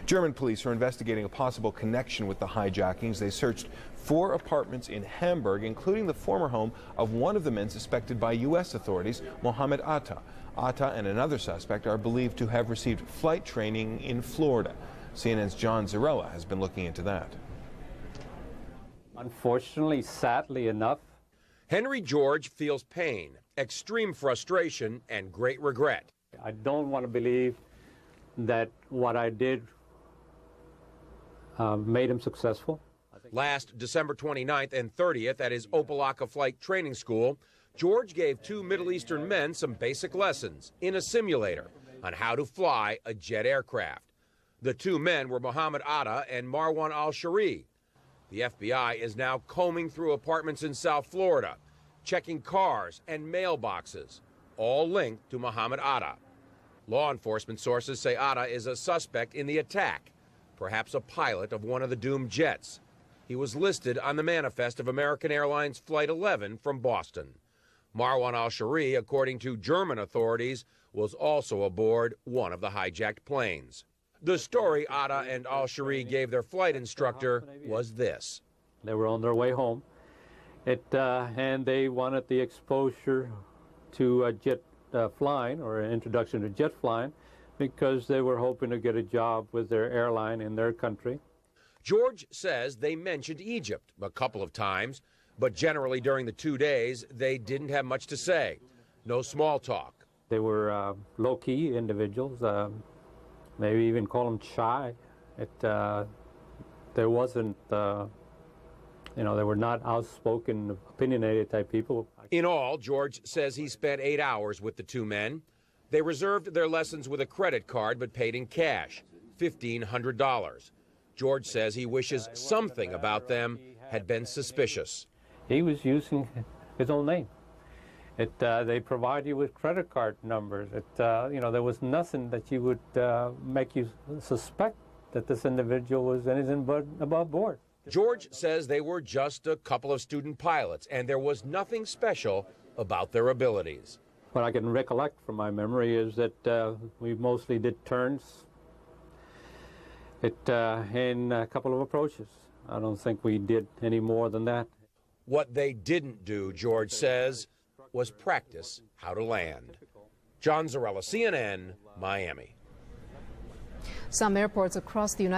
German police are investigating a possible connection with the hijackings. They searched 4 apartments in Hamburg, including the former home of one of the men suspected by U.S. authorities, Mohammed Atta. Atta and another suspect are believed to have received flight training in Florida. CNN's John Zarella has been looking into that. Unfortunately, sadly enough, Henry George feels pain, extreme frustration, and great regret. I don't want to believe that what I did made him successful. Last December 29th and 30th at his Opelika Flight Training School, George gave 2 Middle Eastern men some basic lessons in a simulator on how to fly a jet aircraft. The 2 men were Mohammed Atta and Marwan al-Shari. The FBI is now combing through apartments in South Florida, checking cars and mailboxes, all linked to Mohammed Atta. Law enforcement sources say Atta is a suspect in the attack, perhaps a pilot of one of the doomed jets. He was listed on the manifest of American Airlines Flight 11 from Boston. Marwan al-Shari, according to German authorities, was also aboard one of the hijacked planes. The story Atta and al-Shari gave their flight instructor was this. They were on their way home, and they wanted the exposure to jet flying, or an introduction to jet flying, because they were hoping to get a job with their airline in their country. George says they mentioned Egypt a couple of times, but generally during the 2 days, they didn't have much to say. No small talk. They were low-key individuals, maybe even call them shy. There wasn't, they were not outspoken, opinionated type people. In all, George says he spent 8 hours with the 2 men. They reserved their lessons with a credit card but paid in cash, $1,500. George says he wishes something about them had been suspicious. He was using his own name. They provide you with credit card numbers. There was nothing that you would make you suspect that this individual was anything but above board. George says they were just a couple of student pilots, and there was nothing special about their abilities. What I can recollect from my memory is that we mostly did turns and a couple of approaches. I don't think we did any more than that. What they didn't do, George says, was practice how to land. John Zarella, CNN, Miami. Some airports across the United